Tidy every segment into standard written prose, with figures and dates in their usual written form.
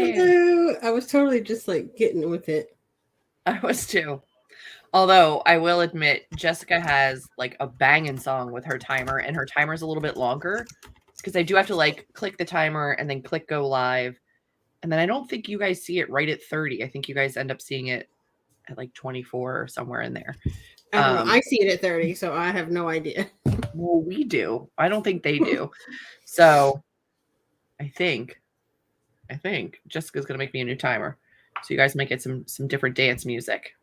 Hello. I was totally just like getting with it. I was too. Although I will admit, Jessica has like a banging song with her timer, and her timer's a little bit longer because I do have to like click the timer and then click go live. And then I don't think you guys see it right at 30. I think you guys end up seeing it at like 24 or somewhere in there. I don't know. I see it at 30, so I have no idea. Well, we do. I don't think they do. So I think Jessica's gonna make me a new timer. So you guys might get some different dance music.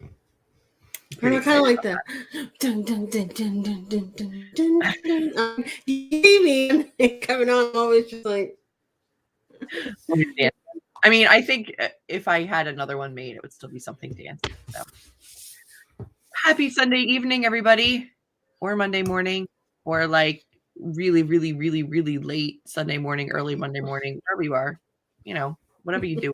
I kind of like the dun dun dun dun dun dun dun dun dun. Coming on, always just like. I mean, I think if I had another one made, it would still be something dancing. So. Happy Sunday evening, everybody, or Monday morning, or like really, really, really, really late Sunday morning, early Monday morning, wherever you are, whatever you do.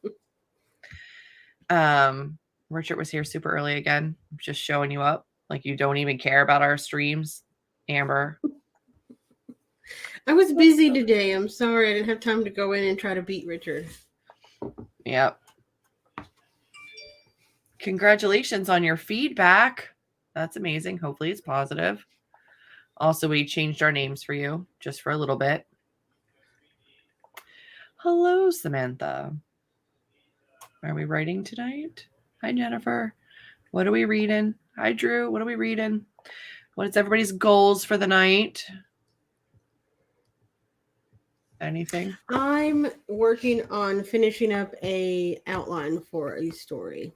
Richard was here super early again, just showing you up like you don't even care about our streams, Amber. I was busy today. I'm sorry. I didn't have time to go in and try to beat Richard. Yep. Congratulations on your feedback. That's amazing. Hopefully it's positive. Also, we changed our names for you just for a little bit. Hello, Samantha. Are we writing tonight? Hi, Jennifer. What are we reading? Hi, Drew. What are we reading? What is everybody's goals for the night? Anything? I'm working on finishing up a outline for a story.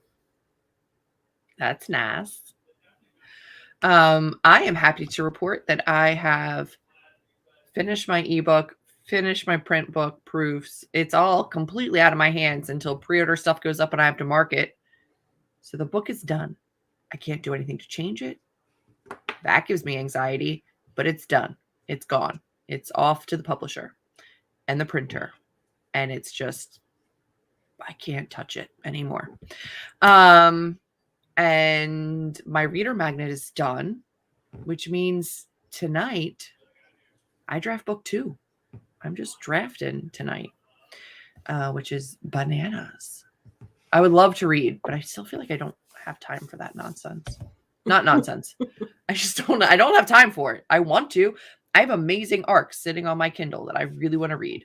That's nice. I am happy to report that I have finished my ebook, finished my print book proofs. It's all completely out of my hands until pre-order stuff goes up and I have to mark it. So the book is done. I can't do anything to change it. That gives me anxiety, but it's done. It's gone. It's off to the publisher and the printer. And it's just, I can't touch it anymore. And my reader magnet is done, which means tonight I draft book 2. I'm just drafting tonight, which is bananas. I would love to read, but I still feel like I don't have time for that nonsense. Not nonsense. I don't have time for it. I want to. I have amazing arcs sitting on my Kindle that I really want to read.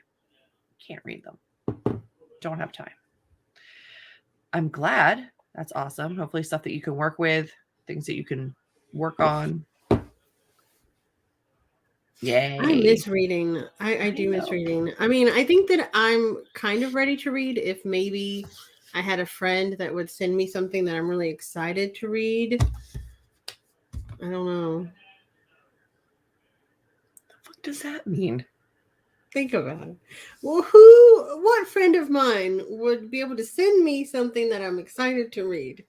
Can't read them. Don't have time. I'm glad. That's awesome. Hopefully stuff that you can work with, things that you can work on. Yay. I miss reading. I do miss reading. I mean, I think that I'm kind of ready to read if maybe I had a friend that would send me something that I'm really excited to read. I don't know. What the fuck does that mean? Think about it. Well, what friend of mine would be able to send me something that I'm excited to read?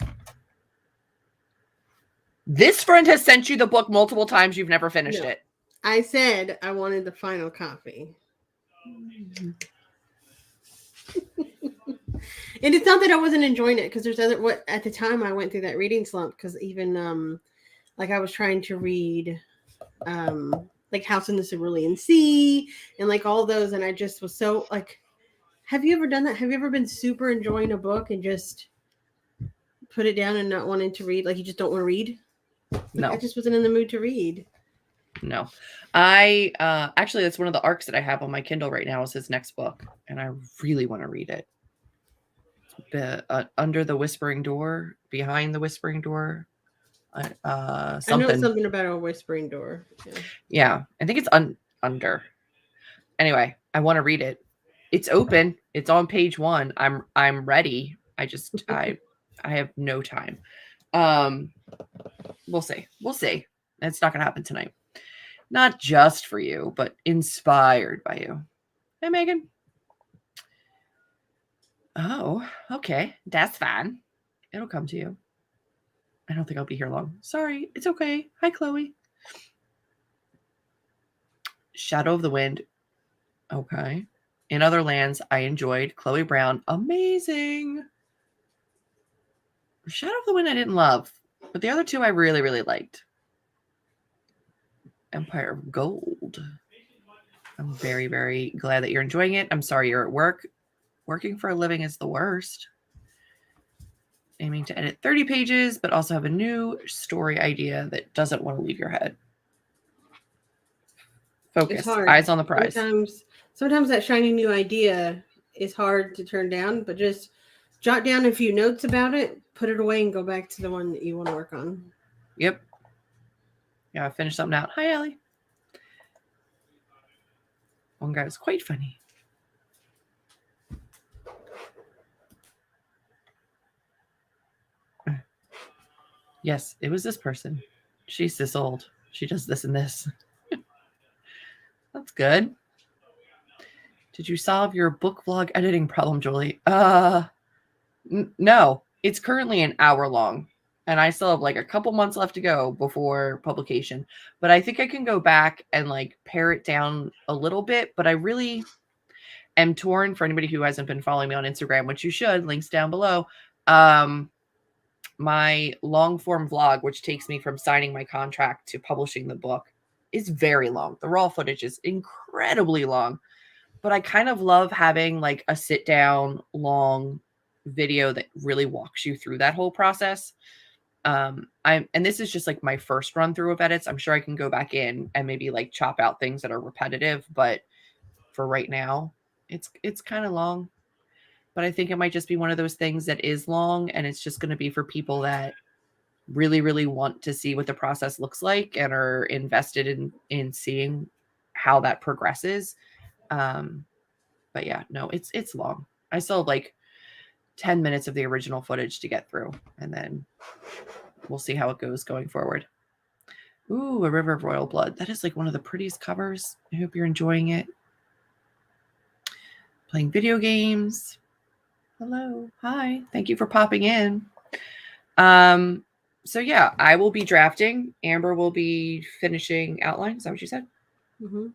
This friend has sent you the book multiple times. You've never finished it. I said I wanted the final copy. And it's not that I wasn't enjoying it, because there's at the time I went through that reading slump, because even like I was trying to read like House in the Cerulean Sea and like all those, and I just was so like, have you ever done that? Have you ever been super enjoying a book and just put it down and not wanting to read? Like you just don't want to read? No. I just wasn't in the mood to read. No. I actually, that's one of the arcs that I have on my Kindle right now is his next book, and I really want to read it. The Under the Whispering Door, Behind the Whispering Door. Something. I know something about a whispering door. Yeah, I think it's under. Anyway, I want to read it. It's open. It's on page 1. I'm ready. I just I have no time. We'll see. It's not gonna happen tonight. Not just for you, but inspired by you. Hey, Megan. Oh, okay. That's fine. It'll come to you. I don't think I'll be here long. Sorry. It's okay. Hi, Chloe. Shadow of the Wind. Okay. In Other Lands, I enjoyed. Chloe Brown. Amazing. Shadow of the Wind I didn't love, but the other two I really, really liked. Empire of Gold. I'm very, very glad that you're enjoying it. I'm sorry you're at work. Working for a living is the worst. Aiming to edit 30 pages, but also have a new story idea that doesn't want to leave your head. Focus. It's hard. Eyes on the prize. Sometimes that shiny new idea is hard to turn down, but just jot down a few notes about it, put it away, and go back to the one that you want to work on. Yep. Yeah, I finished something out. Hi, Allie. One guy was quite funny. Yes, it was this person. She's this old. She does this and this. That's good. Did you solve your book vlog editing problem, Julie? No. It's currently an hour long, and I still have like a couple months left to go before publication. But I think I can go back and like pare it down a little bit. But I really am torn. For anybody who hasn't been following me on Instagram, which you should, links down below. My long form vlog, which takes me from signing my contract to publishing the book, is very long. The raw footage is incredibly long, but I kind of love having like a sit down long video that really walks you through that whole process. And this is just like my first run through of edits. I'm sure I can go back in and maybe like chop out things that are repetitive, but for right now, it's kind of long. But I think it might just be one of those things that is long, and it's just going to be for people that really, really want to see what the process looks like and are invested in seeing how that progresses. But yeah, no, it's long. I still have like 10 minutes of the original footage to get through, and then we'll see how it goes going forward. Ooh, A River of Royal Blood. That is like one of the prettiest covers. I hope you're enjoying it. Playing video games. Hello. Hi. Thank you for popping in. So yeah, I will be drafting. Amber will be finishing outline. Is that what you said? Mm-hmm.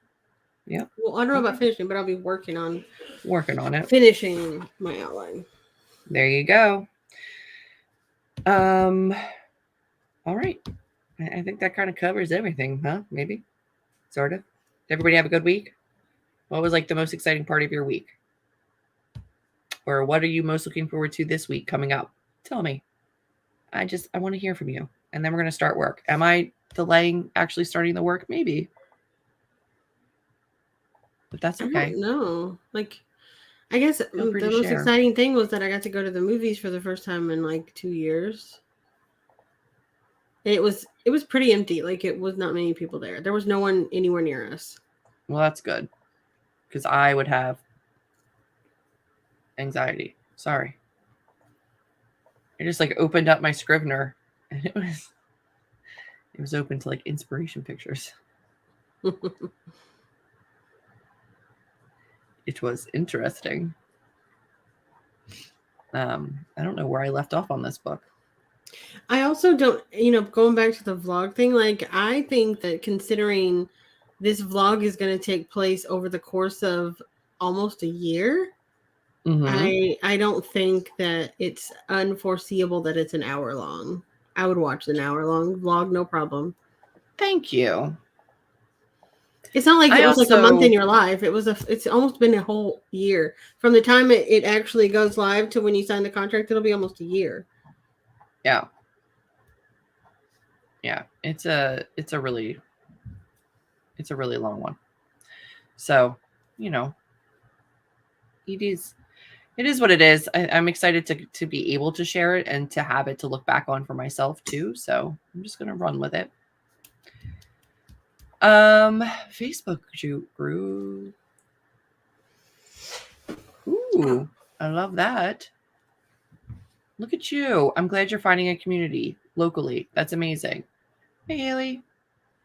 Yeah. Well, I don't know about finishing, but I'll be working on it. Finishing my outline. There you go. All right. I think that kind of covers everything, huh? Maybe. Sort of. Did everybody have a good week? What was like the most exciting part of your week? Or what are you most looking forward to this week coming up? Tell me. I want to hear from you. And then we're going to start work. Am I delaying actually starting the work? Maybe. But that's okay. I don't know. Like, I guess the most exciting thing was that I got to go to the movies for the first time in like 2 years. And it was pretty empty. Like, it was not many people there. There was no one anywhere near us. Well, that's good. Because I would have anxiety. Sorry. I just like opened up my Scrivener and it was open to like inspiration pictures. It was interesting. I don't know where I left off on this book. I also don't, going back to the vlog thing, like I think that considering this vlog is going to take place over the course of almost a year, mm-hmm. I don't think that it's unforeseeable that it's an hour long. I would watch an hour long vlog, no problem. Thank you. It's not like it was like a month in your life. It's almost been a whole year. From the time it actually goes live to when you sign the contract, it'll be almost a year. Yeah. Yeah. It's a really long one. So, it is what it is. I'm excited to be able to share it and to have it to look back on for myself too. So I'm just going to run with it. Facebook group. Ooh, I love that. Look at you. I'm glad you're finding a community locally. That's amazing. Hey, Haley.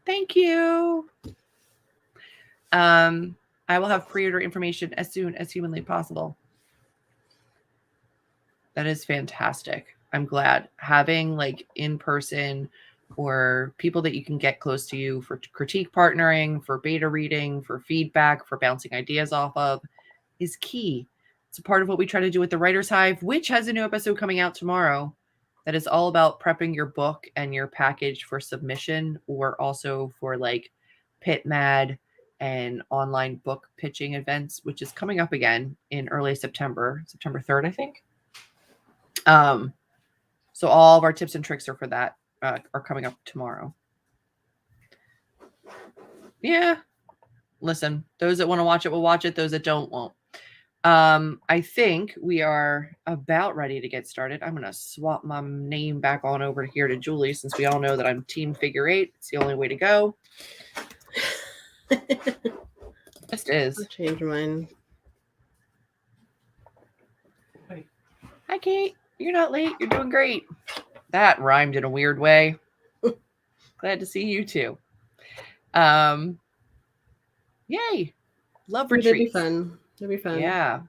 Thank you. I will have pre-order information as soon as humanly possible. That is fantastic. I'm glad having like in-person or people that you can get close to you for critique partnering, for beta reading, for feedback, for bouncing ideas off of is key. It's a part of what we try to do with the Writer's Hive, which has a new episode coming out tomorrow that is all about prepping your book and your package for submission, or also for like PitMad and online book pitching events, which is coming up again in early September 3rd, I think. So all of our tips and tricks are for that, are coming up tomorrow. Yeah. Listen, those that want to watch it will watch it. Those that don't won't. I think we are about ready to get started. I'm going to swap my name back on over here to Julie, since we all know that I'm team figure 8. It's the only way to go. Just is. I'll change mine. Hi, Kate. You're not late. You're doing great. That rhymed in a weird way. Glad to see you too. Yay. Love retreats. That'd be fun. That'd be fun. Yeah.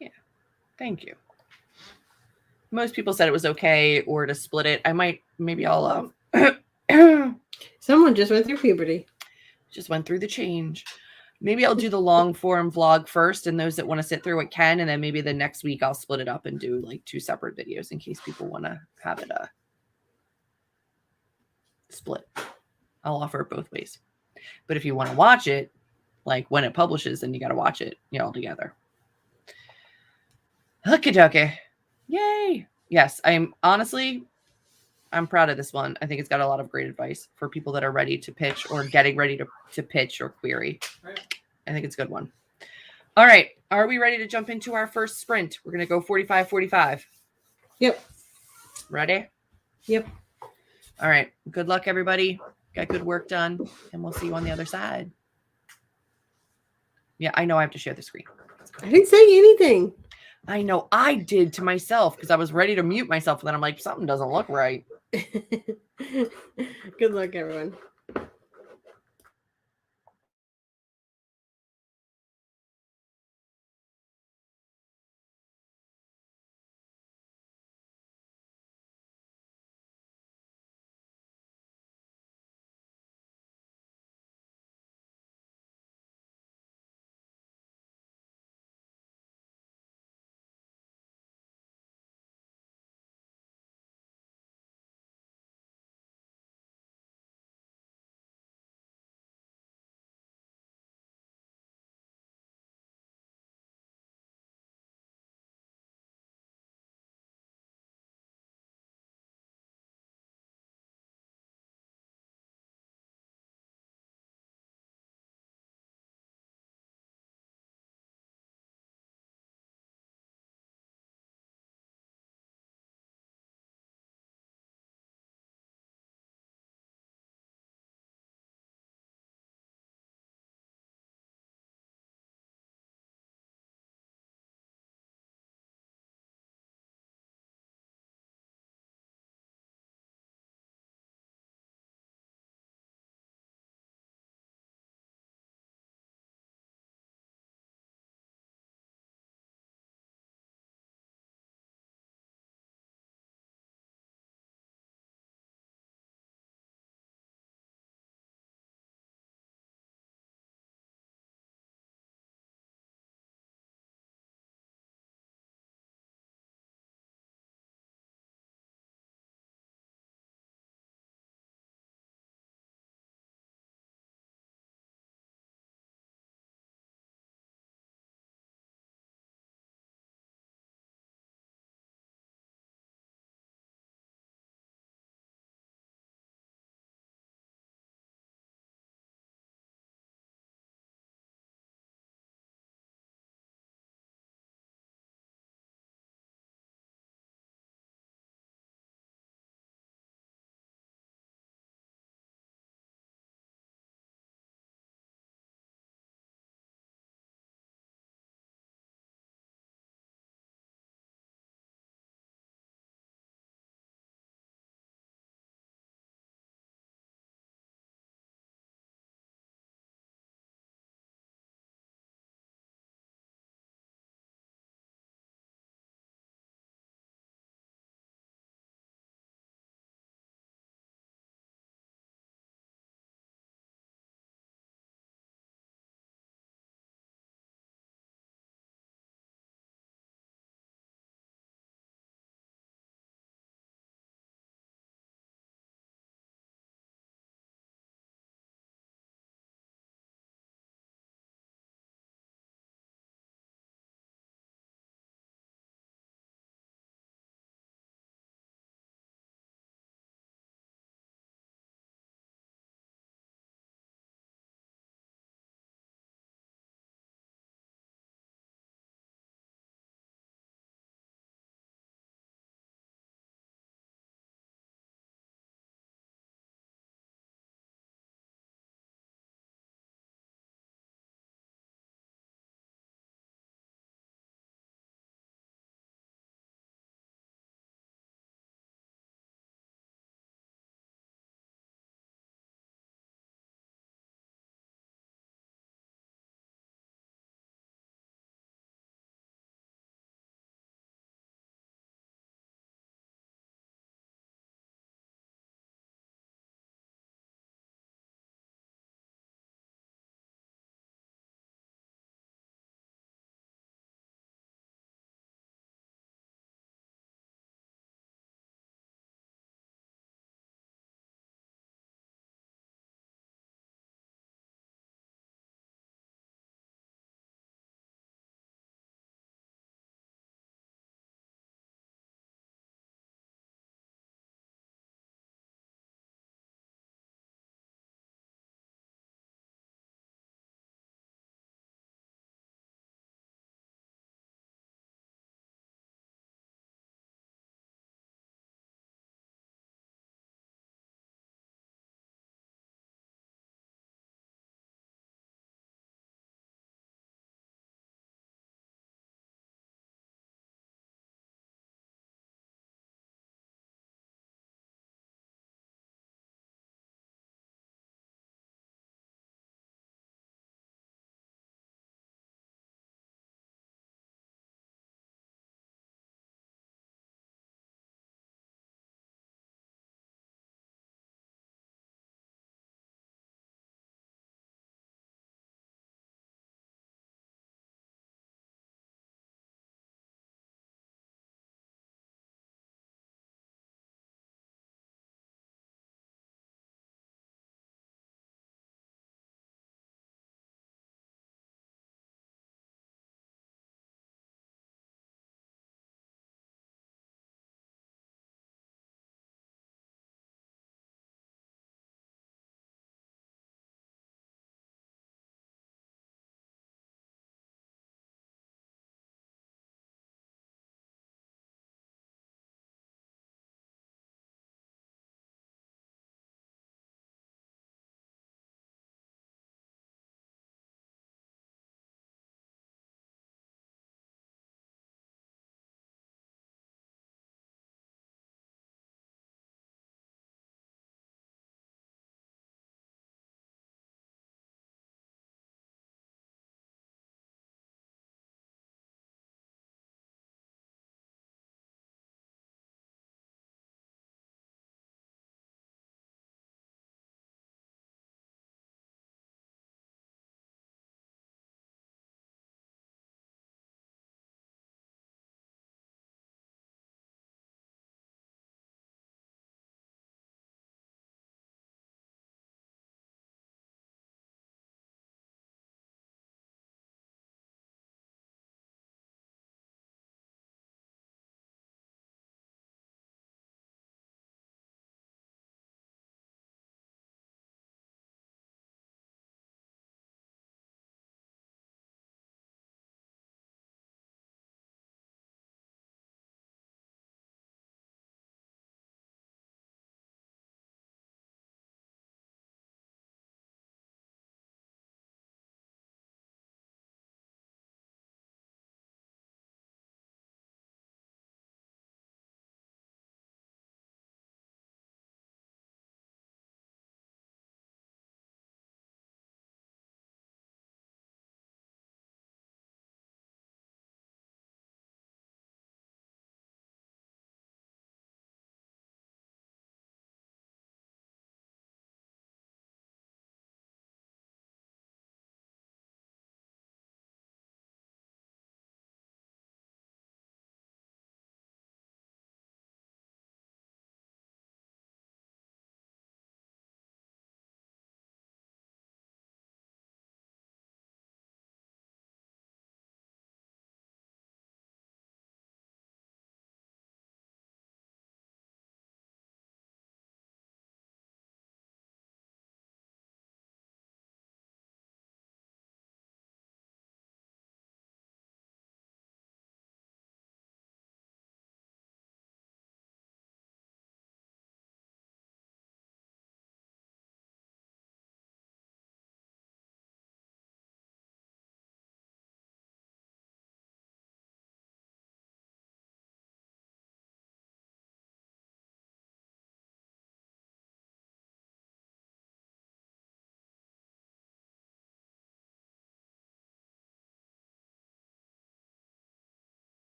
Yeah. Thank you. Most people said it was okay or to split it. Maybe I'll Someone just went through puberty. Just went through the change. Maybe I'll do the long form vlog first, and those that want to sit through it can, and then maybe the next week I'll split it up and do like 2 separate videos in case people want to have it split. I'll offer it both ways. But if you want to watch it, like when it publishes, then you got to watch it, all together. Okie dokie. Yay. Yes, I'm proud of this one. I think it's got a lot of great advice for people that are ready to pitch or getting ready to pitch or query. I think it's a good one. All right. Are we ready to jump into our first sprint? We're going to go 45-45. Yep. Ready? Yep. All right. Good luck, everybody. Got good work done, and we'll see you on the other side. Yeah, I know I have to share the screen. I didn't say anything. I know I did to myself because I was ready to mute myself, and then I'm like, something doesn't look right. Good luck, everyone.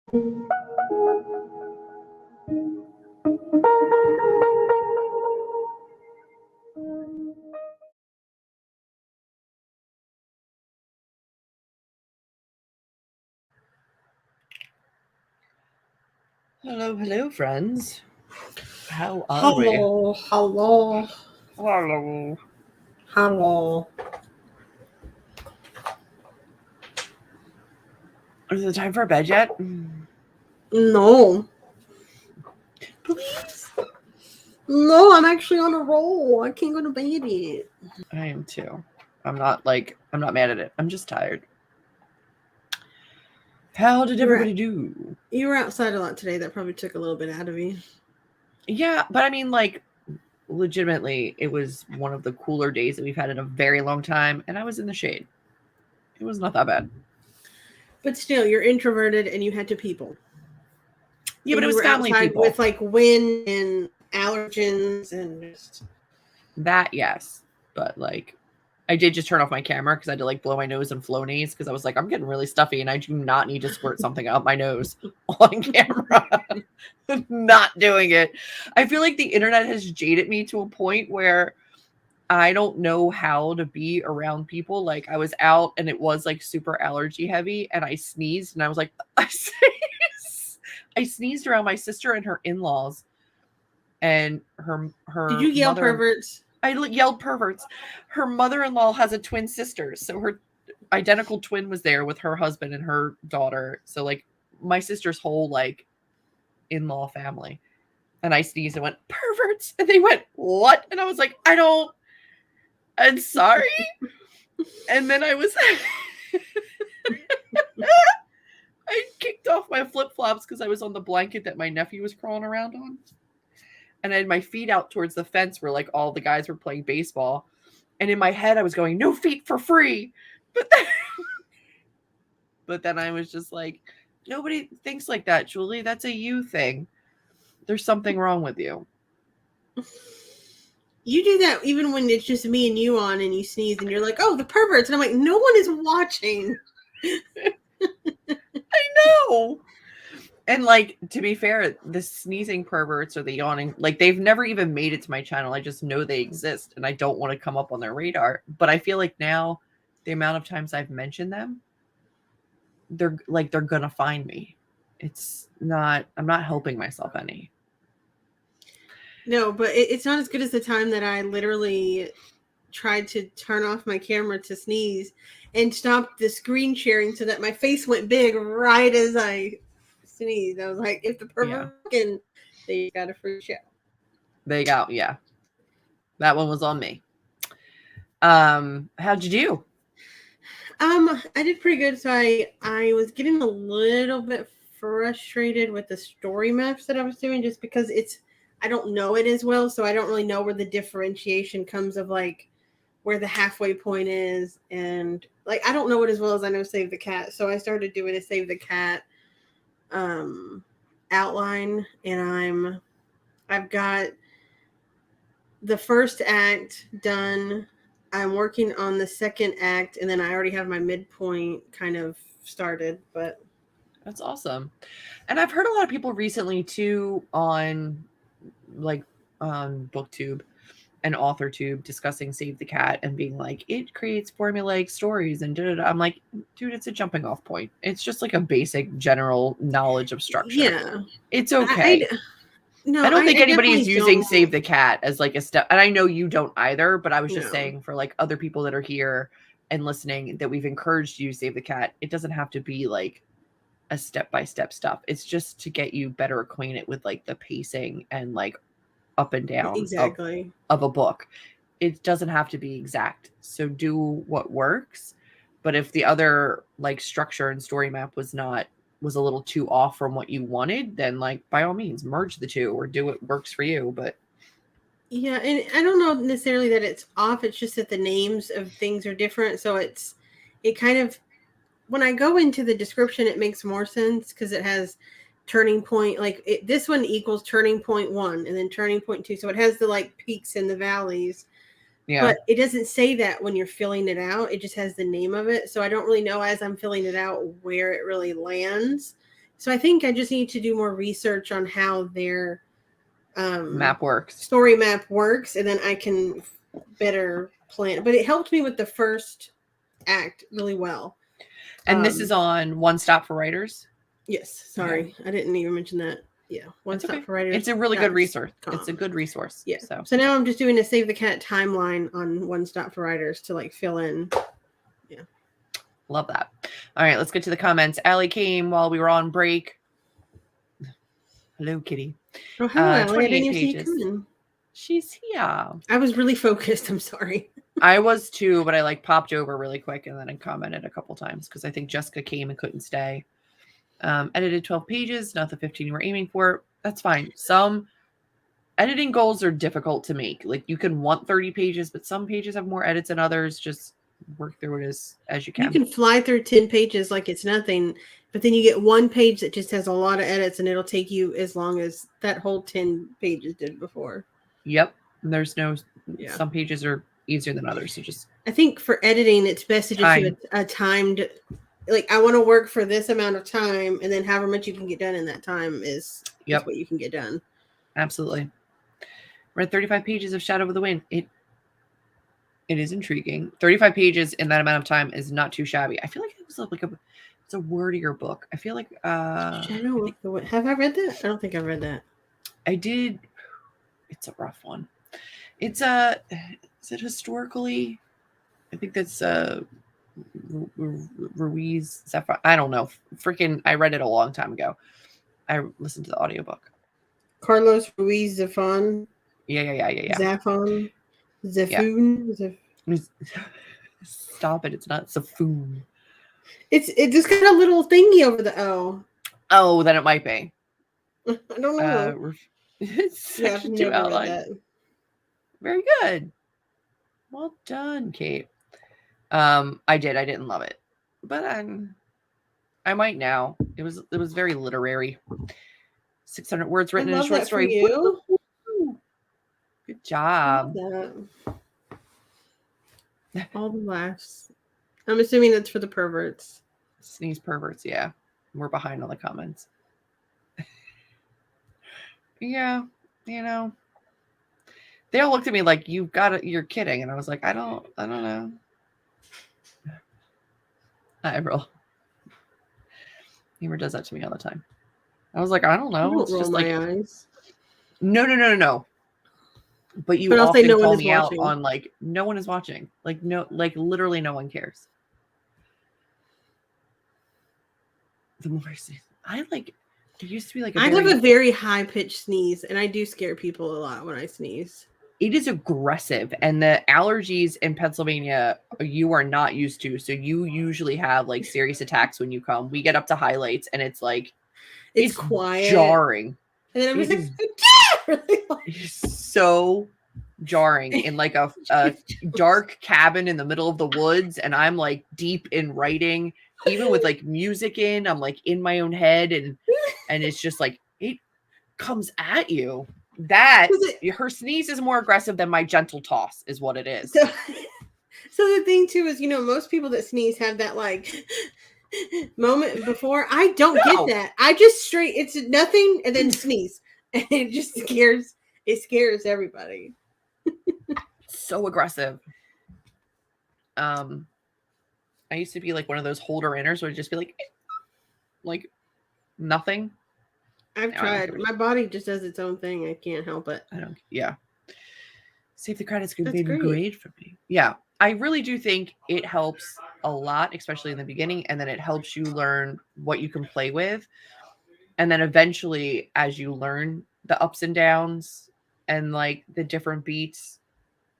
Hello, friends. How are Hello, hello, we? Hello. hello. Is it time for bed yet? No, Please. no, I'm actually on a roll. I can't go to bed yet. I am too. I'm not mad at it. I'm just tired. How did everybody do? You were outside a lot today. That probably took a little bit out of you. Yeah, but I mean, like, legitimately, it was one of the cooler days that we've had in a very long time, and I was in the shade. It was not that bad. But still, you're introverted and you had to people. Yeah, but and it you was were family outside people. with like wind and allergens and just That, yes. But, like, I did just turn off my camera because I had to, like, blow my nose and Flonase because I was like, I'm getting really stuffy and I do not need to squirt something out my nose on camera. Not doing it. I feel like the internet has jaded me to a point where I don't know how to be around people. Like, I was out and it was, like, super allergy heavy and I sneezed and I was like, I sneezed around my sister and her in-laws and her Did you yell mother. perverts? I yelled perverts. Her mother-in-law has a twin sister, so her identical twin was there with her husband and her daughter. So, like, my sister's whole, like, in-law family. And I sneezed and went, perverts. And they went, what? And I was like, I'm sorry. And then I was, I kicked off my flip-flops because I was on the blanket that my nephew was crawling around on. And I had my feet out towards the fence where, like, all the guys were playing baseball. And in my head, I was going, no feet for free. But then I was just like, nobody thinks like that, Julie. That's a you thing. There's something wrong with you. You do that even when it's just me and you on and you sneeze and you're like, oh, the perverts. And I'm like, no one is watching. I know. And, like, to be fair, the sneezing perverts or the yawning, like, they've never even made it to my channel. I just know they exist and I don't want to come up on their radar. But I feel like now the amount of times I've mentioned them, they're gonna find me. I'm not helping myself any. No, but it's not as good as the time that I literally tried to turn off my camera to sneeze and stopped the screen sharing so that my face went big right as I sneezed. I was like, if the pervert can, they got a free show. They got, yeah. That one was on me. How'd you do? I did pretty good. So I was getting a little bit frustrated with the story maps that I was doing just because I don't know it as well, so I don't really know where the differentiation comes of like where the halfway point is, and like I don't know it as well as I know Save the Cat. So I started doing a Save the Cat outline, and I've got the first act done. I'm working on the second act, and then I already have my midpoint kind of started. But That's awesome. And I've heard a lot of people recently too on, like, BookTube and AuthorTube discussing Save the Cat and being like, it creates formulaic stories and da-da-da. I'm like, dude, it's a jumping off point. It's just like a basic general knowledge of structure. Yeah, It's okay. I don't think anybody is using Save the Cat as like a step, and I know you don't either, but I was just saying for like other people that are here and listening that we've encouraged you to Save the Cat, it doesn't have to be like a step-by-step stuff. It's just to get you better acquainted with like the pacing and like up and down exactly of a book. It doesn't have to be exact. So do what works. But if the other like structure and story map was a little too off from what you wanted, then like by all means merge the two or do what works for you. But yeah, and I don't know necessarily that it's off. It's just that the names of things are different. So it kind of, when I go into the description, it makes more sense because it has turning point. Like this one equals turning point 1 and then turning point 2. So it has the like peaks and the valleys. Yeah. But it doesn't say that when you're filling it out. It just has the name of it. So I don't really know as I'm filling it out where it really lands. So I think I just need to do more research on how their Map works. story map works, and then I can better plan. But it helped me with the first act really well. And this is on One Stop for Writers. Yes, sorry, I didn't even mention that. Yeah, One Stop for Writers. It's a really good resource. It's a good resource. Yeah. So now I'm just doing a Save the Cat timeline on One Stop for Writers to like fill in. Yeah. Love that. All right, let's get to the comments. Allie came while we were on break. Hello, kitty. Oh, hello, Allie. I didn't even see you coming. She's here. I was really focused. I'm sorry. I was too, but I like popped over really quick and then I commented a couple times because I think Jessica came and couldn't stay. Edited 12 pages, not the 15 you were aiming for. That's fine. Some editing goals are difficult to make. Like you can want 30 pages, but some pages have more edits than others. Just work through it as you can. You can fly through 10 pages like it's nothing, but then you get one page that just has a lot of edits and it'll take you as long as that whole 10 pages did before. Yep. There's no, some pages are easier than others. So just, I think for editing, it's best to just do a timed, like I want to work for this amount of time, and then however much you can get done in that time is what you can get done. Absolutely. Read 35 pages of Shadow of the Wind. It is intriguing. 35 pages in that amount of time is not too shabby. I feel like it was like it's a wordier book. I feel like Shadow of the Wind. Have I read that? I don't think I've read that. I did. It's a rough one. It's is it historically? I think that's Ruiz Zephyr. I don't know. Freaking, I read it a long time ago. I listened to the audiobook. Carlos Ruiz Zafón. Yeah. Zafón. Zaffoon. Yeah. Stop it. It's not Zaffoon. It just got a little thingy over the O. Oh, then it might be. I don't know. Section 2 outline. Very good. Well done, Kate. I didn't love it, but I might now. It was very literary. 600 words written in a short story. You. Good job. All the laughs. I'm assuming that's for the perverts. Sneeze perverts, yeah. We're behind on the comments. Yeah, you know. They all looked at me like you're kidding, and I was like, I don't know. I roll. Emer does that to me all the time. I was like, I don't know. It's just like eyes. No. But you often call me out on like no one is watching. Like literally no one cares. The more I like it used to be like I have a very high pitched sneeze, and I do scare people a lot when I sneeze. It is aggressive, and the allergies in Pennsylvania you are not used to. So you usually have like serious attacks when you come. We get up to highlights, and it's like it's quiet, jarring, and then I'm just like, it's so jarring in like a dark cabin in the middle of the woods, and I'm like deep in writing, even with like music in. I'm like in my own head, and it's just like it comes at you. That her sneeze is more aggressive than my gentle toss is what it is. So the thing too is, most people that sneeze have that like moment before. I don't get that. I just it's nothing and then sneeze, and it just scares everybody. So aggressive. I used to be like one of those holder inners where it'd just be like nothing. I've tried. My body just does its own thing. I can't help it. Yeah. Save the Credits could be great for me. Yeah. I really do think it helps a lot, especially in the beginning. And then it helps you learn what you can play with. And then eventually, as you learn the ups and downs and like the different beats,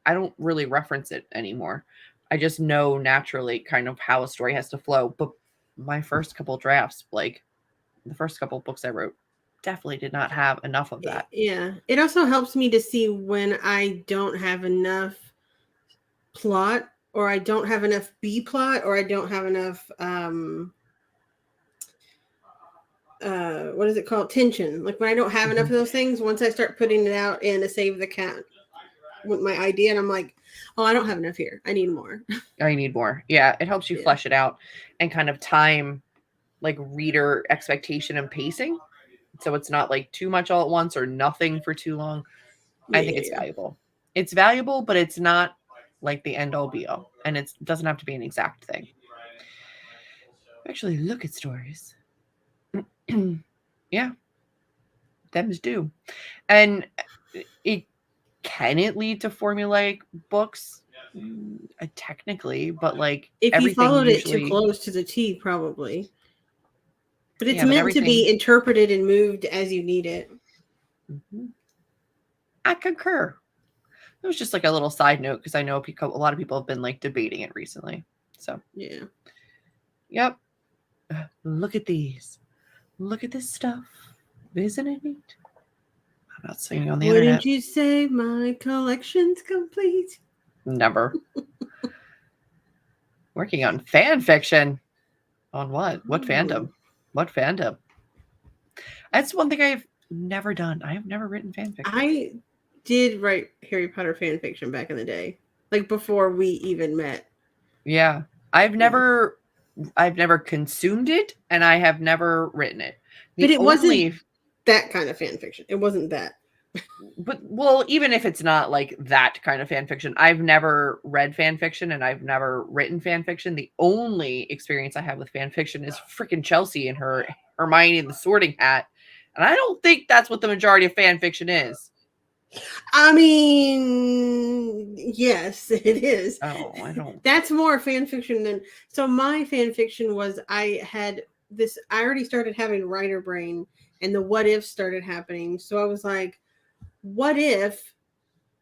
I don't really reference it anymore. I just know naturally kind of how a story has to flow. But my first couple drafts, like the first couple books I wrote, definitely did not have enough of that. Yeah. It also helps me to see when I don't have enough plot, or I don't have enough B plot, or I don't have enough what is it called? Tension. Like when I don't have enough of those things, once I start putting it out in a Save the Cat with my idea, and I'm like, oh, I don't have enough here. I need more. I need more. Yeah. It helps you flesh it out and kind of time like reader expectation and pacing. So it's not like too much all at once or nothing for too long. I think it's valuable. It's valuable, but it's not like the end all be all. And it doesn't have to be an exact thing. Actually, look at stories. Yeah. Them's do. And can it lead to formulaic books? Technically, but like if you followed usually... it too close to the T, probably. But it's but meant to be interpreted and moved as you need it. Mm-hmm. I concur. It was just like a little side note because I know a lot of people have been like debating it recently. So yeah. Yep. Look at these. Look at this stuff. Isn't it neat? I'm not seeing on the internet. Wouldn't you say my collection's complete? Never. Working on fan fiction. On what? What fandom? What fandom? That's one thing I've never done. I have never written fan fiction. I did write Harry Potter fan fiction back in the day, like before we even met. Yeah. I've never consumed it, and I have never written it. But it wasn't that kind of fan fiction. It wasn't that. But well, even if it's not like that kind of fan fiction, I've never read fan fiction and I've never written fan fiction. The only experience I have with fan fiction is freaking Chelsea and her Hermione and the Sorting Hat, and I don't think that's what the majority of fan fiction is. I mean, yes, it is. Oh, I don't. That's more fan fiction than. So my fan fiction was I already started having writer brain, and the what if started happening. So I was like, what if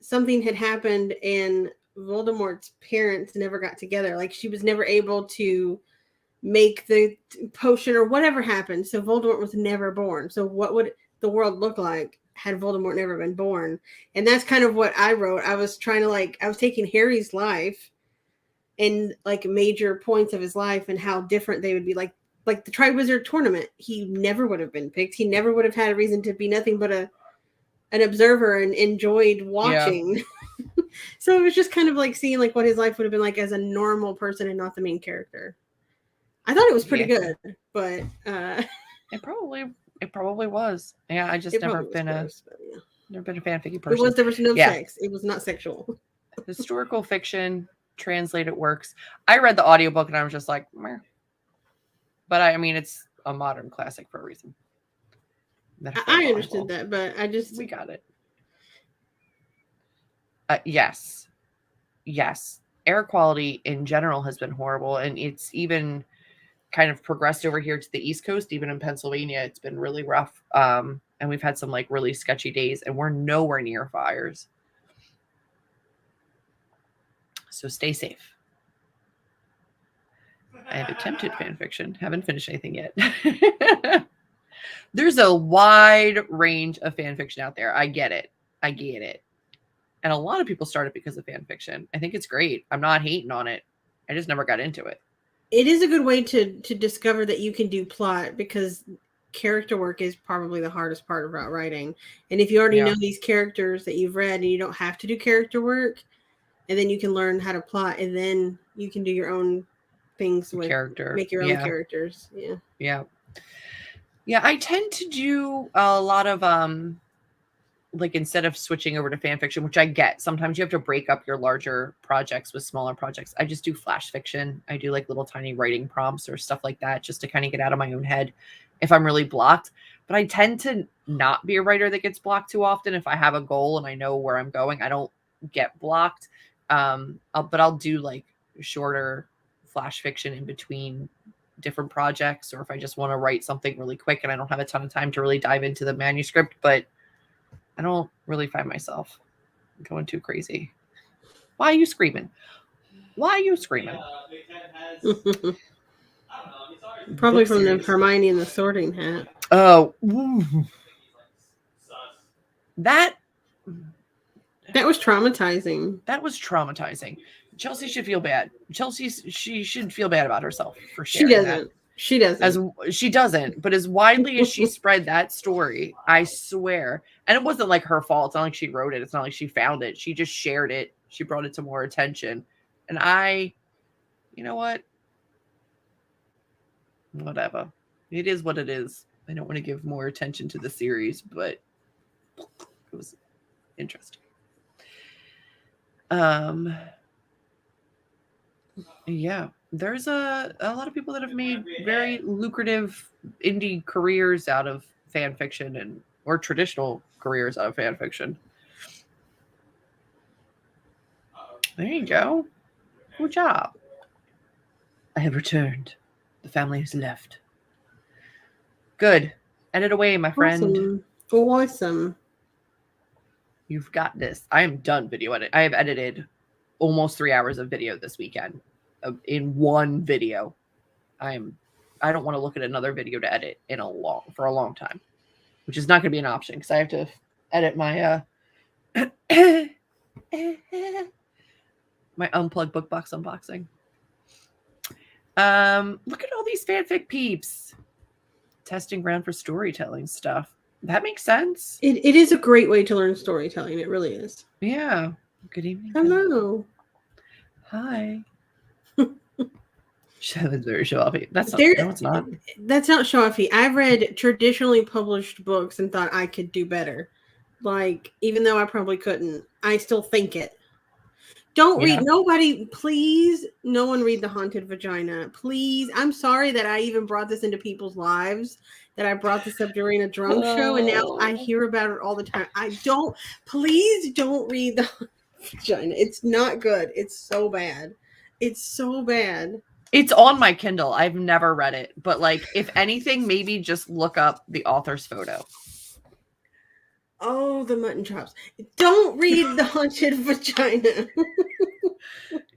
something had happened and Voldemort's parents never got together? Like she was never able to make the potion or whatever happened. So Voldemort was never born. So what would the world look like had Voldemort never been born? And that's kind of what I wrote. I was trying to I was taking Harry's life and like major points of his life and how different they would be. Like the Triwizard Tournament. He never would have been picked. He never would have had a reason to be nothing but an observer and enjoyed watching. Yeah. So it was just kind of like seeing like what his life would have been like as a normal person and not the main character. I thought it was pretty good, but it probably was. Yeah, I just never been a fanficky person. There was no sex. It was not sexual. Historical fiction, translated works. I read the audiobook and I was just like, meh. But I mean, it's a modern classic for a reason. I understood that, but we got it. Yes. Air quality in general has been horrible, and it's even kind of progressed over here to the East Coast. Even in Pennsylvania, it's been really rough. And we've had some like really sketchy days, and we're nowhere near fires. So stay safe. I have attempted fan fiction. Haven't finished anything yet. There's a wide range of fan fiction out there. I get it. And a lot of people start it because of fan fiction. I think it's great. I'm not hating on it. I just never got into it. It is a good way to discover that you can do plot, because character work is probably the hardest part about writing. And if you already know these characters that you've read and you don't have to do character work, and then you can learn how to plot, and then you can do your own things with make your own characters. Yeah, I tend to do a lot of like instead of switching over to fan fiction, which I get, sometimes you have to break up your larger projects with smaller projects. I just do flash fiction. I do like little tiny writing prompts or stuff like that just to kind of get out of my own head if I'm really blocked. But I tend to not be a writer that gets blocked too often. If I have a goal and I know where I'm going, I don't get blocked. But I'll do like shorter flash fiction in between different projects, or if I just want to write something really quick and I don't have a ton of time to really dive into the manuscript, but I don't really find myself going too crazy. Why are you screaming? Probably from the Hermione and the Sorting Hat. Oh, that was traumatizing. Chelsea should feel bad. She should feel bad about herself for sharing that. She doesn't. But as widely as she spread that story, I swear, and it wasn't like her fault. It's not like she wrote it. It's not like she found it. She just shared it. She brought it to more attention. And you know what? Whatever. It is what it is. I don't want to give more attention to the series, but it was interesting. Yeah, there's a lot of people that have made very lucrative indie careers out of fan fiction or traditional careers out of fan fiction. There you go. Good job. I have returned. The family has left. Good. Edit away, my friend. Awesome. You've got this. I am done video edit. I have edited almost 3 hours of video this weekend in one video. I don't want to look at another video to edit for a long time, which is not going to be an option because I have to edit my my unplugged book box unboxing. Look at all these fanfic peeps. Testing ground for storytelling stuff. That makes sense. It is a great way to learn storytelling. It really is. Yeah. Good evening. Hello. Hi. That was very show-offy. No, it's not. That's not show-offy. I've read traditionally published books and thought I could do better. Like, even though I probably couldn't, I still think it. Don't read. Nobody, please, no one read The Haunted Vagina. Please. I'm sorry that I even brought this into people's lives, that I brought this up during a drunk show, and now I hear about it all the time. Please don't read The Haunted Vagina. It's not good. It's so bad. It's so bad. It's on my Kindle. I've never read it, but like, if anything, maybe just look up the author's photo. Oh, the mutton chops. Don't read The Haunted Vagina.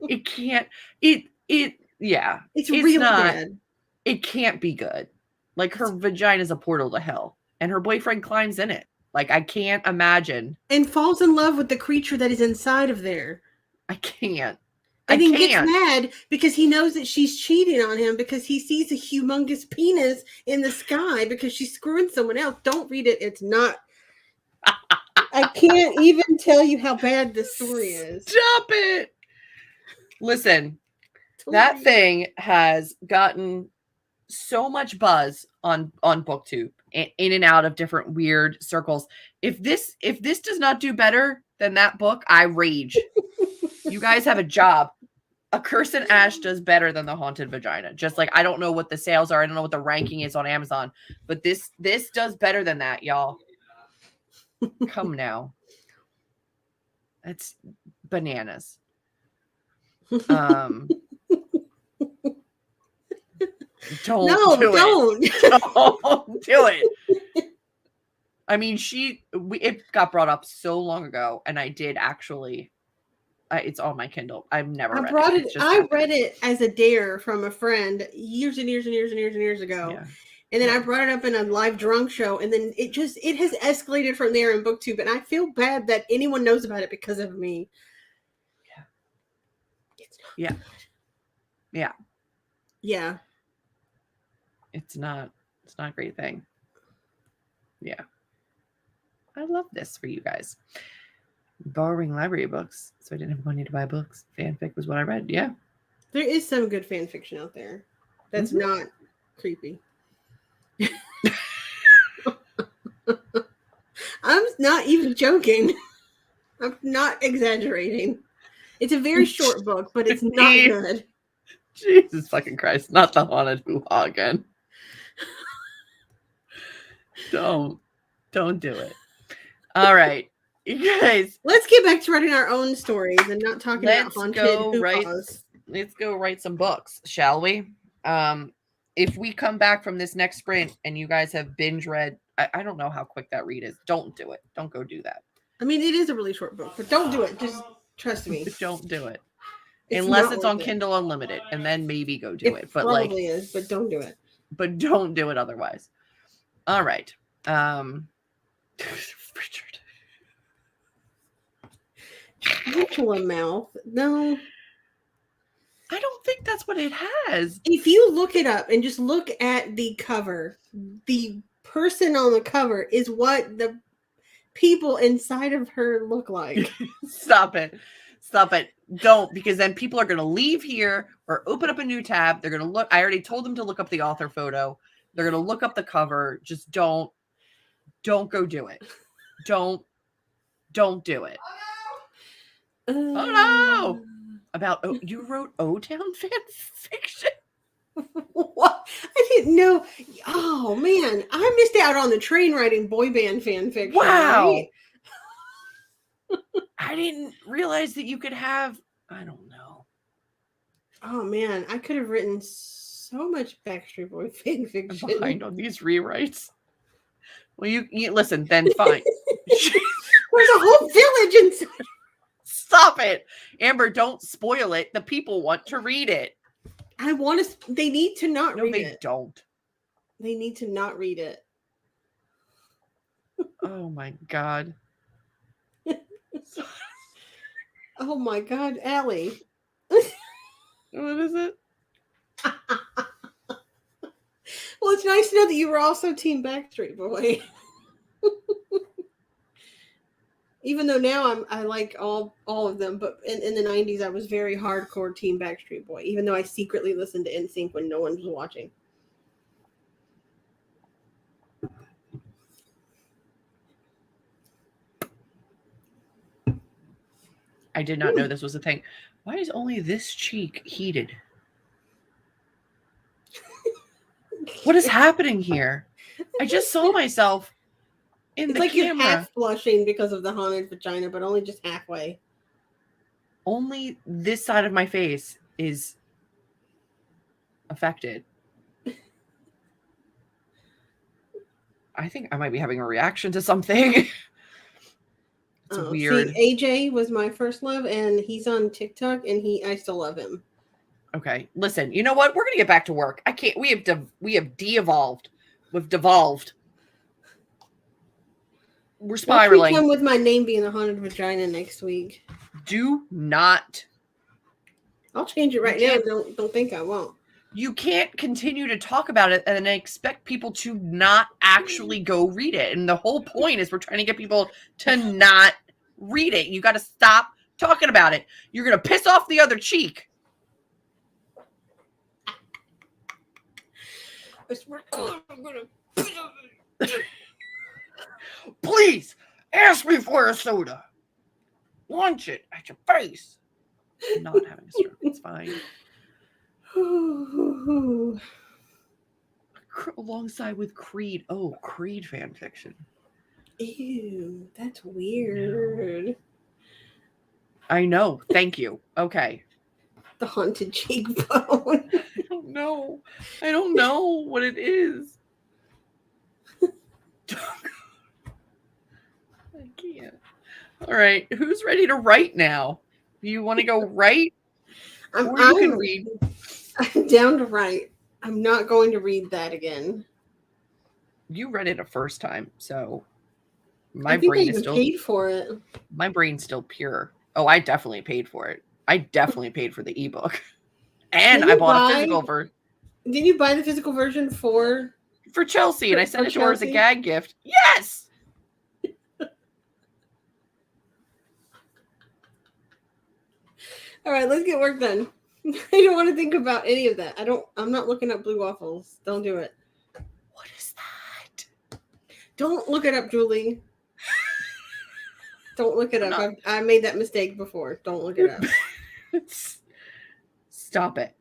It can't. Yeah. It's really bad. It can't be good. Like, her vagina is a portal to hell, and her boyfriend climbs in it. Like, I can't imagine. And falls in love with the creature that is inside of there. I can't. And he gets mad because he knows that she's cheating on him because he sees a humongous penis in the sky because she's screwing someone else. Don't read it. It's not. I can't even tell you how bad this story is. Stop it. Listen, that thing has gotten so much buzz on BookTube in and out of different weird circles. If this does not do better than that book, I rage. You guys have a job. A Curse in Ash does better than The Haunted Vagina. Just like, I don't know what the sales are. I don't know what the ranking is on Amazon, but this does better than that, y'all. Come now. That's bananas. Don't do it. I mean, it got brought up so long ago, and I did actually. It's on my Kindle. I've never read it. I read it as a dare from a friend years and years and years and years and years ago. Yeah. And then I brought it up in a live drunk show, and then it has escalated from there in BookTube, and I feel bad that anyone knows about it because of me. Yeah. Yeah. Yeah. Yeah. It's not a great thing. Yeah. I love this for you guys. Borrowing library books, so I didn't have money to buy books. Fanfic was what I read. Yeah. There is some good fan fiction out there that's not creepy. I'm not even joking. I'm not exaggerating. It's a very short book, but it's not good. Jesus fucking Christ. Not the haunted hoo-ha again. Don't do it. All right. You guys. Let's get back to writing our own stories and not talking about haunted hoo-has. Let's go write some books, shall we? If we come back from this next sprint and you guys have binge read, I don't know how quick that read is. Don't do it. Don't go do that. I mean, it is a really short book, but don't do it. Just trust me. Don't do it. Unless it's on Kindle Unlimited, and then maybe go do it. But probably is, but don't do it. But don't do it otherwise. All right. Richard. Tarantula mouth. No. I don't think that's what it has. If you look it up and just look at the cover, the person on the cover is what the people inside of her look like. Stop it. Don't, because then people are going to leave here or open up a new tab. They're going to look. I already told them to look up the author photo. They're going to look up the cover. Just don't go do it. Don't do it. Oh no! About you wrote O-Town fan fiction? What? I didn't know. Oh man, I missed out on the train writing boy band fan fiction. Wow. Right? I didn't realize that you could have, I don't know. Oh man, I could have written so much Backstreet Boy fan fiction. I'm behind on these rewrites. Well, you listen, then fine. There's a whole village inside. Stop it. Amber, don't spoil it. The people want to read it. I want to. They need to not read it. No, they don't. They need to not read it. Oh my God. Oh my God, Allie. What is it? Well, it's nice to know that you were also Team Backstreet Boy. Even though now I like all of them, but in the 90s I was very hardcore Team Backstreet Boy, even though I secretly listened to NSYNC when no one was watching. I did not know this was a thing. Why is only this cheek heated? What is happening here? I just saw myself in the like camera. You're half blushing because of the haunted vagina, but only just halfway. Only this side of my face is affected. I think I might be having a reaction to something. It's weird. See, AJ was my first love, and he's on TikTok, and I still love him. Okay, listen. You know what? We're gonna get back to work. I can't. We have de-evolved. We've devolved. We're spiraling. Come with my name being a haunted vagina next week. Do not. I'll change it right now. Don't think I won't. You can't continue to talk about it and expect people to not actually go read it. And the whole point is we're trying to get people to not read it. You got to stop talking about it. You're going to piss off the other cheek. Please ask me for a soda. Launch it at your face. I'm not having a stroke. It's fine. Alongside with Creed. Oh, Creed fan fiction. Ew, that's weird. No. I know. Thank you. Okay. The haunted cheekbone. I don't know. I don't know what it is. I can't. All right. Who's ready to write now? Do you want to go write? You can read. I'm down to write. I'm not going to read that again. You read it a first time, so my brain is still paid for it. My brain's still pure. Oh, I definitely paid for it. I definitely paid for the ebook. And I bought a physical version. Did you buy the physical version for Chelsea? And I sent it to her as a gag gift. Yes. All right, let's get work done. I don't want to think about any of that. I'm not looking up blue waffles. Don't do it. What is that? Don't look it up, Julie. Don't look it up. I made that mistake before. Don't look it up. Stop it.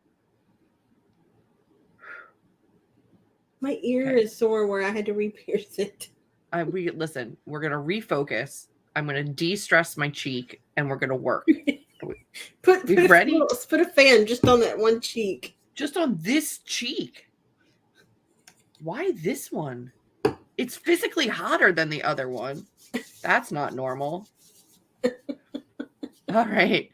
My ear is sore where I had to re-pierce it. Listen, we're going to refocus. I'm going to de-stress my cheek and we're going to work. Put a fan just on that one cheek. Just on this cheek. Why this one? It's physically hotter than the other one. That's not normal. All right.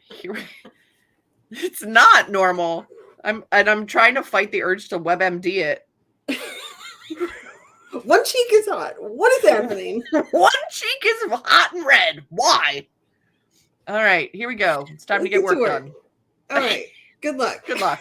It's not normal. I'm trying to fight the urge to WebMD it. One cheek is hot. What is happening? One cheek is hot and red. Why? All right, here we go. It's time to get work done. All right. Good luck. Good luck.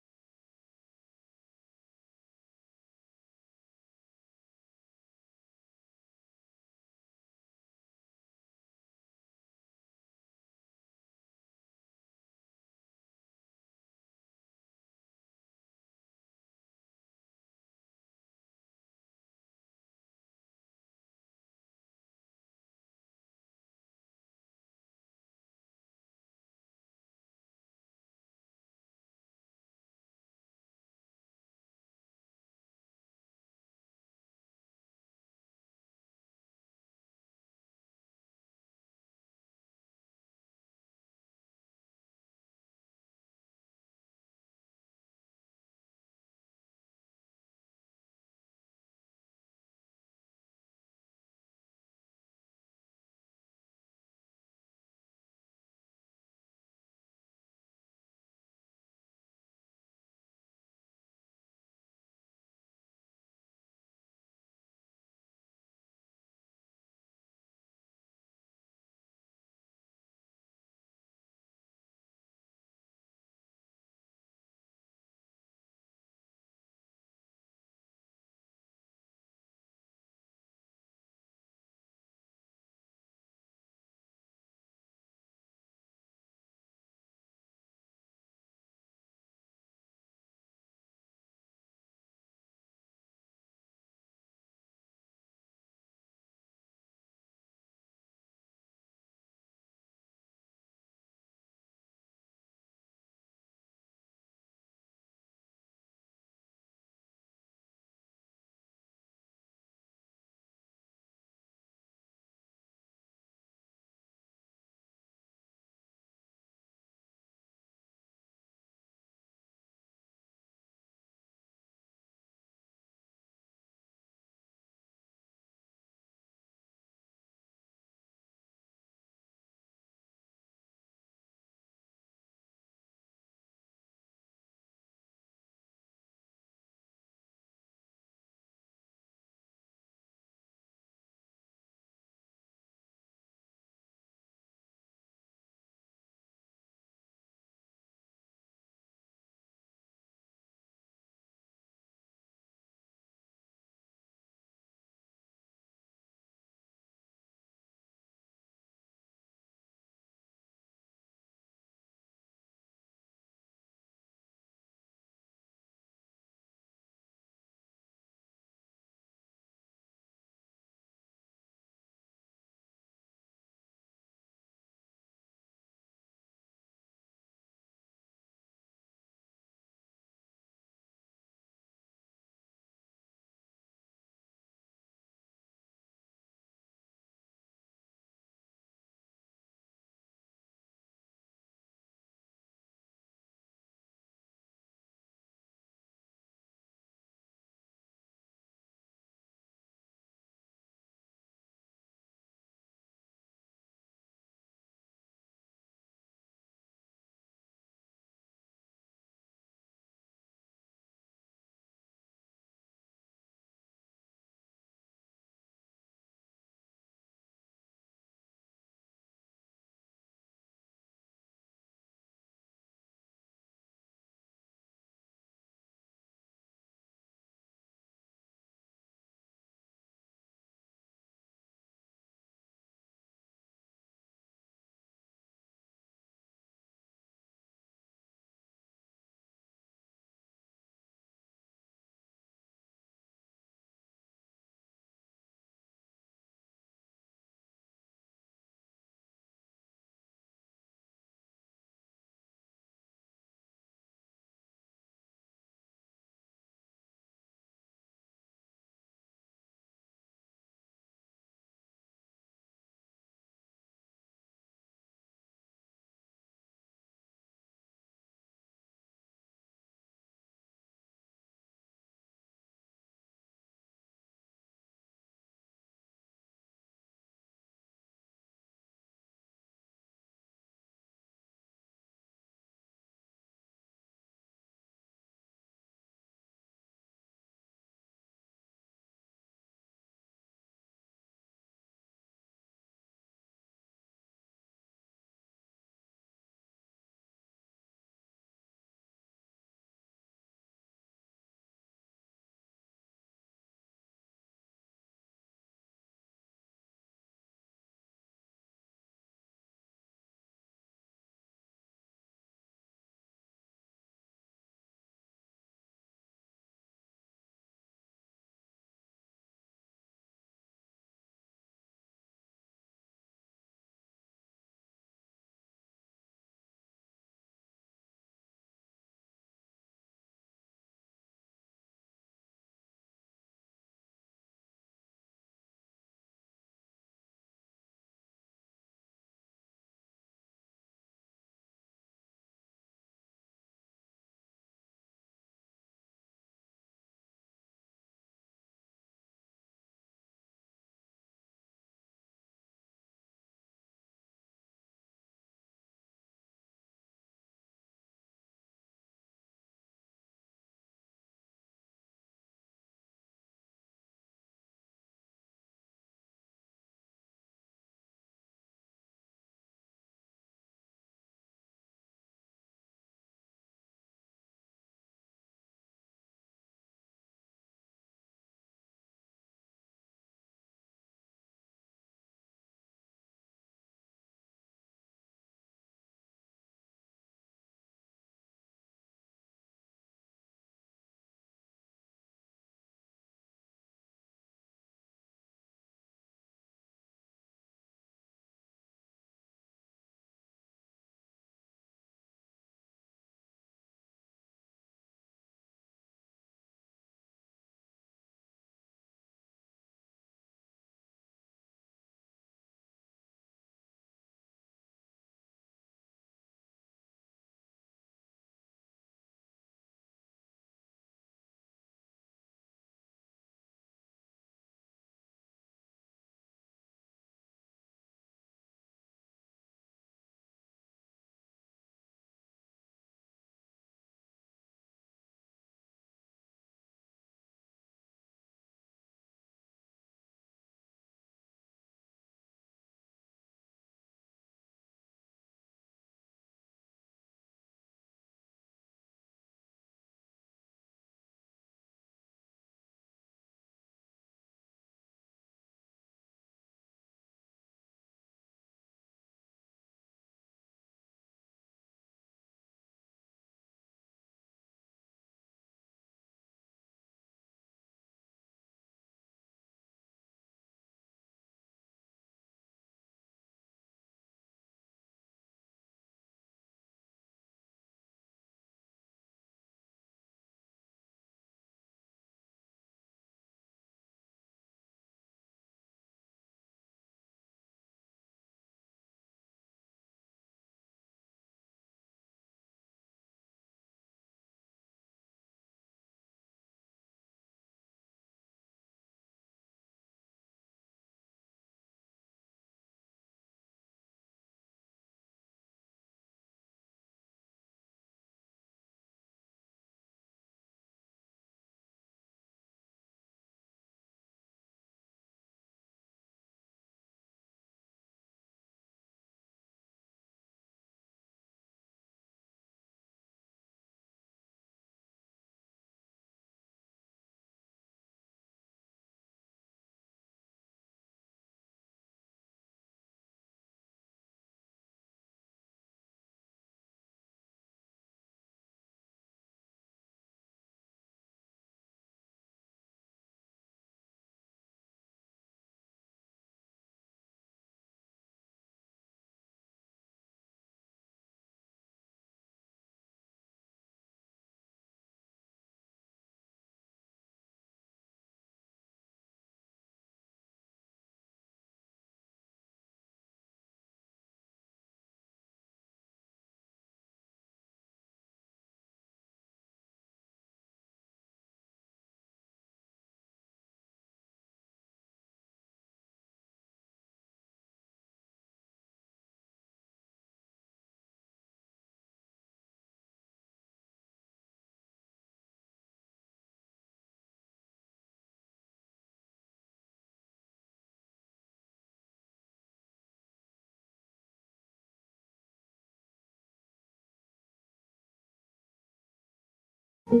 Hello,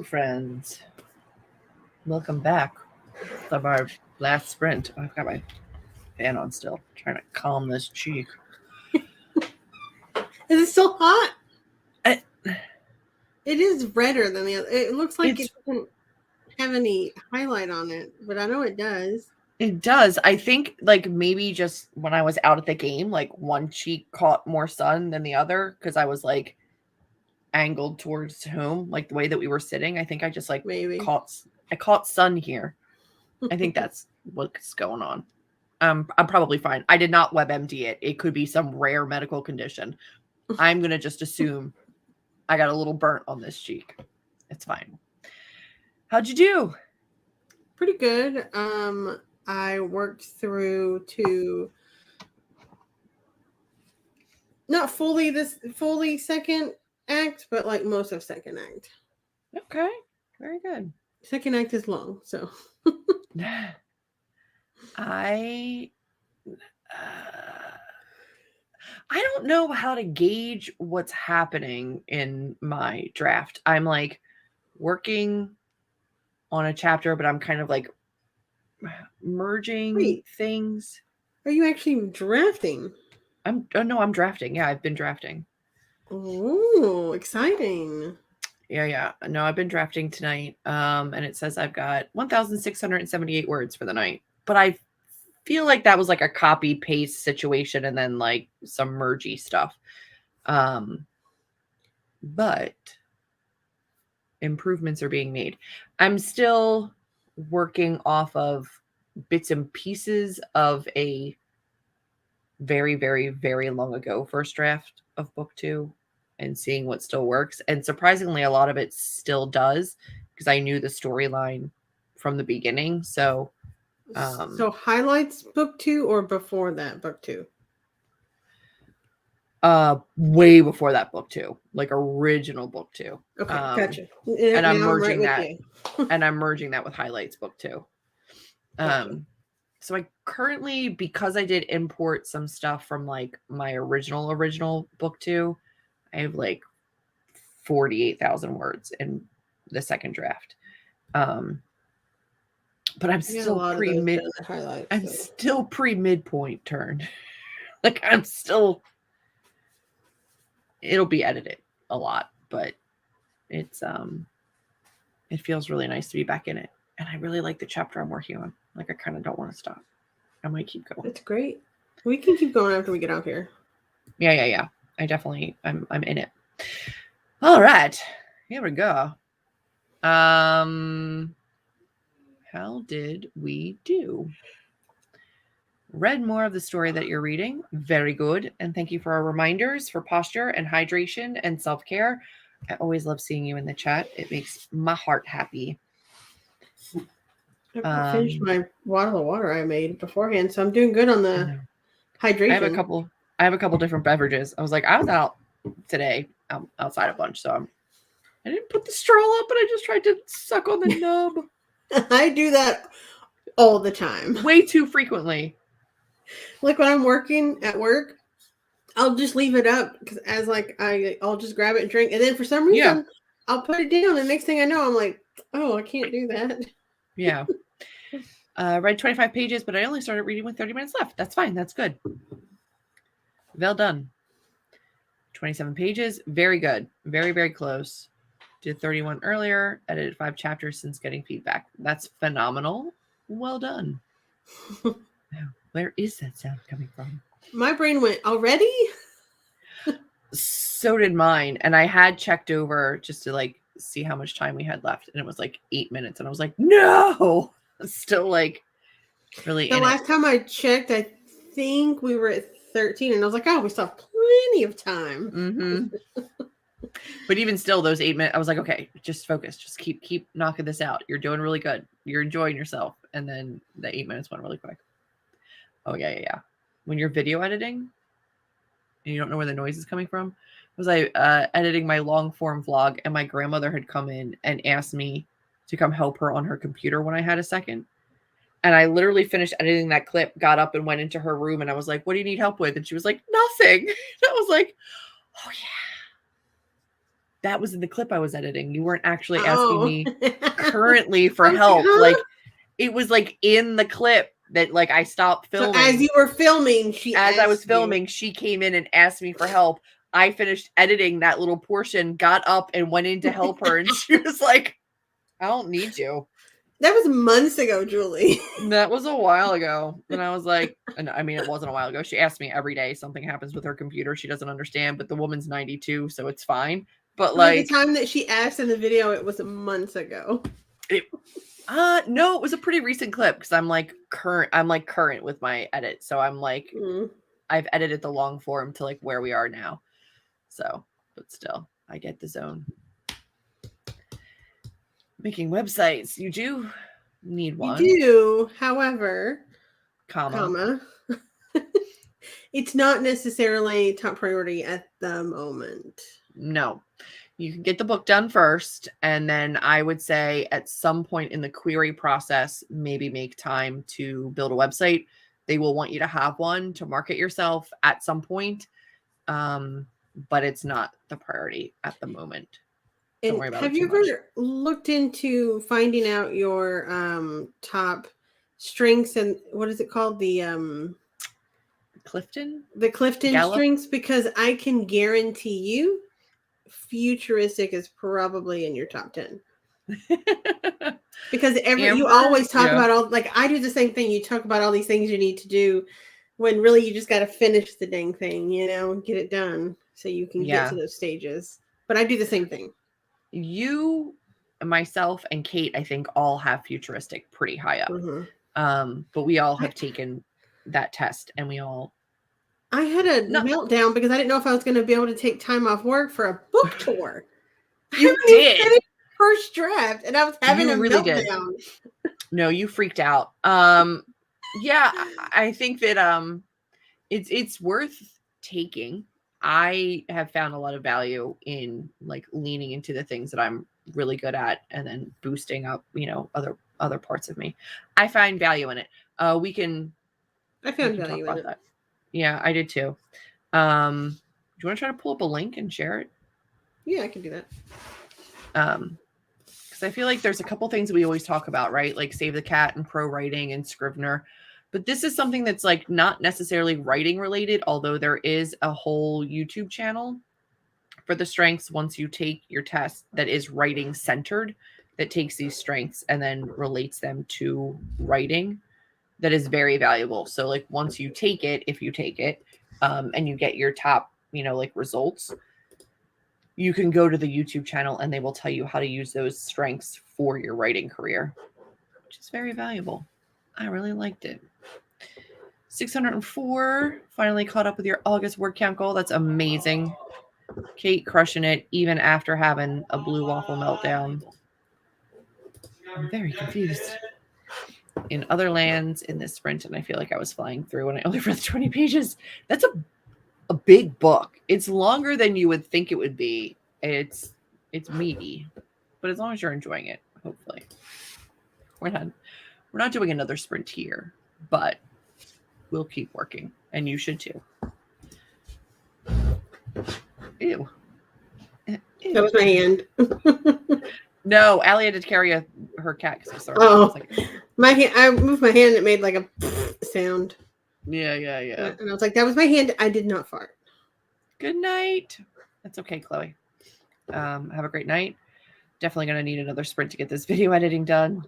friends. Welcome back from our last sprint. I've got my fan on still, trying to calm this cheek. Is it still hot? I- It is redder than the other. It looks like it It's- doesn't have any highlight on it, but I know it does. It does. I think like maybe just when I was out at the game, like one cheek caught more sun than the other because I was like angled towards home, like the way that we were sitting. I think I just like Maybe. caught sun here. I think that's what's going on. I'm probably fine. I did not WebMD it. It could be some rare medical condition. I'm gonna just assume I got a little burnt on this cheek. It's fine. How'd you do? Pretty good. I worked through to not fully second act, but like most of second act. Okay, very good. Second act is long, so I don't know how to gauge what's happening in my draft. I'm like working on a chapter, but I'm kind of like merging things. Are you actually drafting? I'm drafting. Yeah, I've been drafting. Oh, exciting. Yeah. No, I've been drafting tonight. And it says I've got 1,678 words for the night. But I feel like that was like a copy paste situation and then like some mergy stuff. But improvements are being made. I'm still working off of bits and pieces of a very, very, very long ago first draft of book 2 and seeing what still works. And surprisingly, a lot of it still does because I knew the storyline from the beginning. So highlights book 2 or before that book 2? Way before that book 2, like original book 2. Okay, gotcha. And I'm merging that and I'm merging that with highlights book 2. Gotcha. So I currently, because I did import some stuff from like my original book 2, I have like 48,000 words in the second draft. But I'm still still pre-midpoint turn. Like I'm still, it'll be edited a lot, but it's it feels really nice to be back in it. And I really like the chapter I'm working on. Like I kind of don't want to stop. I might keep going. That's great. We can keep going after we get out here. Yeah. I definitely I'm in it. All right. Here we go. How did we do? Read more of the story that you're reading. Very good. And thank you for our reminders for posture and hydration and self-care. I always love seeing you in the chat. It makes my heart happy. I finished my bottle of water I made beforehand, so I'm doing good on the hydration. I have a couple different beverages. I was like, I was out today outside a bunch, so I didn't put the straw up, but I just tried to suck on the nub. I do that all the time. Way too frequently. Like when I'm working at work, I'll just leave it up because I'll just grab it and drink. And then for some reason, I'll put it down. And the next thing I know, I'm like, oh, I can't do that. Yeah. Read 25 pages, but I only started reading with 30 minutes left. That's fine. That's good. Well done. 27 pages. Very good. Very, very close. Did 31 earlier. Edited 5 chapters since getting feedback. That's phenomenal. Well done. Where is that sound coming from? My brain went, already? So did mine. And I had checked over just to like see how much time we had left. And it was like 8 minutes. And I was like, no! Still like really the last time I checked, I think we were at 13. And I was like, oh, we still have plenty of time. Mm-hmm. But even still, those 8 minutes, I was like, okay, just focus. Just keep knocking this out. You're doing really good. You're enjoying yourself. And then the 8 minutes went really quick. Oh, yeah. When you're video editing and you don't know where the noise is coming from, was I editing my long form vlog and my grandmother had come in and asked me to come help her on her computer when I had a second. And I literally finished editing that clip, got up and went into her room. And I was like, what do you need help with? And she was like, nothing. And I was like, oh yeah. That was in the clip I was editing. You weren't actually asking me currently for help. Huh? Like it was like in the clip that like I stopped filming. So as you were filming, she came in and asked me for help. I finished editing that little portion, got up and went in to help her. And she was like, I don't need you. That was months ago, Julie. That was a while ago. And I was like, and I mean, it wasn't a while ago. She asked me every day something happens with her computer. She doesn't understand, but the woman's 92, so it's fine. But like the time that she asked in the video, it was months ago. No, it was a pretty recent clip because I'm like current with my edit. So I'm like, I've edited the long form to like where we are now. So, but still, I get the zone. Making websites, you do need one. You do, however, comma. It's not necessarily top priority at the moment. No. You can get the book done first, and then I would say at some point in the query process, maybe make time to build a website. They will want you to have one to market yourself at some point, but it's not the priority at the moment. Don't worry about it. Have you ever looked into finding out your top strengths and what is it called? The Clifton Gallup strengths? Because I can guarantee you futuristic is probably in your top 10. Because you always talk about all, like I do the same thing. You talk about all these things you need to do when really you just got to finish the dang thing, get it done so you can get to those stages. But I do the same thing. You, myself, and Kate, I think all have futuristic pretty high up. But we all have taken that test and we all. I had a meltdown because I didn't know if I was going to be able to take time off work for a book tour. You did. First draft, and I was having a meltdown. No, you freaked out. Yeah, I think that it's worth taking. I have found a lot of value in like leaning into the things that I'm really good at and then boosting up, other parts of me. I find value in it. I found value in it. That. Yeah, I did too. Do you want to try to pull up a link and share it? Yeah, I can do that. Because I feel like there's a couple things we always talk about, right? Like Save the Cat and pro writing and Scrivener. But this is something that's like not necessarily writing related, although there is a whole YouTube channel for the strengths once you take your test that is writing centered, that takes these strengths and then relates them to writing. That is very valuable. So like once you take it, if you take it, and you get your top, like results, you can go to the YouTube channel and they will tell you how to use those strengths for your writing career, which is very valuable. I really liked it. 604, finally caught up with your August word count goal. That's amazing. Kate crushing it even after having a blue waffle meltdown. I'm very confused. In other lands in this sprint, and I feel like I was flying through when I only read 20 pages. That's a big book. It's longer than you would think it would be. It's meaty, but as long as you're enjoying it, hopefully. We're not doing another sprint here, but we'll keep working, and you should too. Ew. That was my hand. No, Allie had to carry her cat because I started. Oh, my hand! I moved my hand and it made like a sound. Yeah. And I was like, "That was my hand. I did not fart." Good night. That's okay, Chloe. Have a great night. Definitely gonna need another sprint to get this video editing done.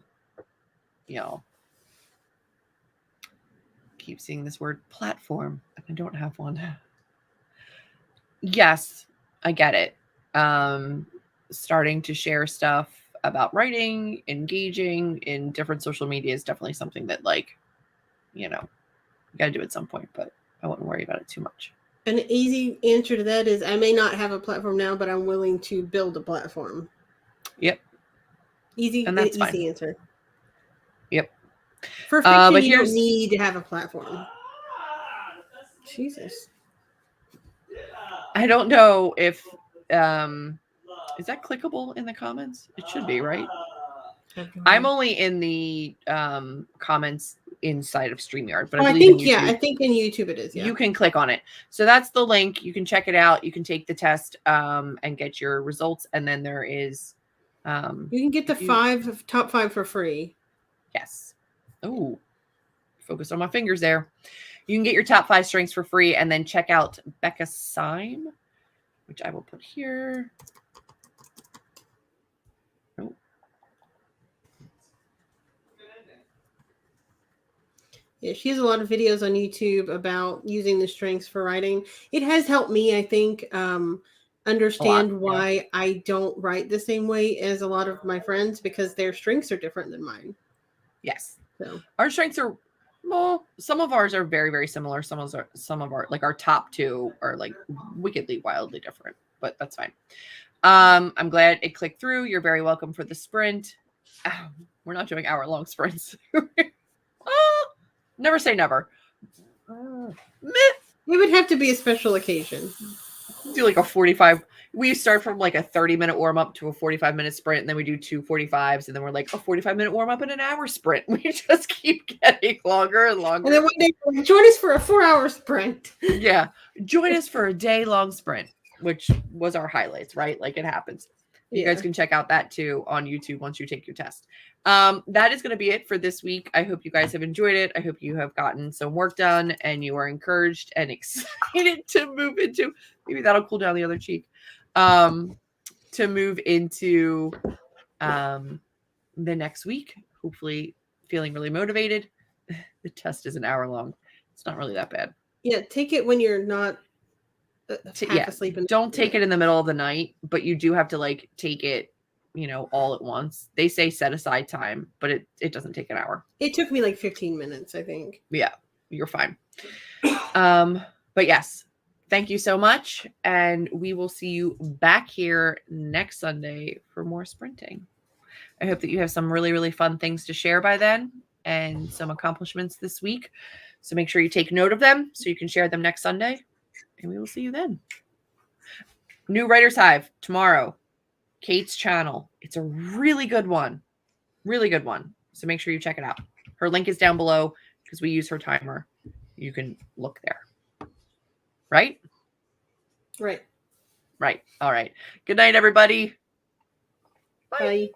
Keep seeing this word platform. I don't have one. Yes, I get it. Starting to share stuff about writing, engaging in different social media is definitely something that you got to do at some point, but I wouldn't worry about it too much. An easy answer to that is I may not have a platform now, but I'm willing to build a platform. Yep. Easy, and that's easy fine. Answer. Yep. For fiction, you don't need to have a platform. Jesus. I don't know if is that clickable in the comments? It should be, right? I'm only in the comments inside of StreamYard, but I believe think I think in YouTube it is. Yeah. You can click on it. So that's the link. You can check it out. You can take the test and get your results. And then there is you can get the top 5 for free. Yes. Oh, focus on my fingers there. You can get your top 5 strengths for free and then check out Becca Syme, which I will put here. Oh. Yeah, she has a lot of videos on YouTube about using the strengths for writing. It has helped me, I think, understand why I don't write the same way as a lot of my friends because their strengths are different than mine. Yes. So our strengths are, well, some of ours are very, very similar. Some of our, like our top 2 are like wickedly, wildly different, but that's fine. I'm glad it clicked through. You're very welcome for the sprint. We're not doing hour-long sprints. Never say never. it would have to be a special occasion. Do like a 45. We start from like a 30-minute warm-up to a 45-minute sprint, and then we do 2 45s, and then we're like a 45-minute warm-up and an hour sprint. We just keep getting longer and longer. And then one day, join us for a 4-hour sprint. Yeah. Join us for a day-long sprint, which was our highlights, right? Like it happens. You guys can check out that too on YouTube once you take your test. That is going to be it for this week. I hope you guys have enjoyed it. I hope you have gotten some work done and you are encouraged and excited to move into, maybe that'll cool down the other cheek, to move into the next week. Hopefully feeling really motivated. The test is an hour long. It's not really that bad. Yeah, take it when you're not half asleep. Don't take it in the middle of the night, but you do have to like take it, all at once. They say set aside time, but it doesn't take an hour. It took me like 15 minutes, I think. Yeah, you're fine. But yes, thank you so much. And we will see you back here next Sunday for more sprinting. I hope that you have some really, really fun things to share by then and some accomplishments this week. So make sure you take note of them so you can share them next Sunday. And we will see you then. New Writer's Hive tomorrow. Kate's channel. It's a really good one. Really good one. So make sure you check it out. Her link is down below because we use her timer. You can look there. Right? Right. Right. All right. Good night, everybody. Bye.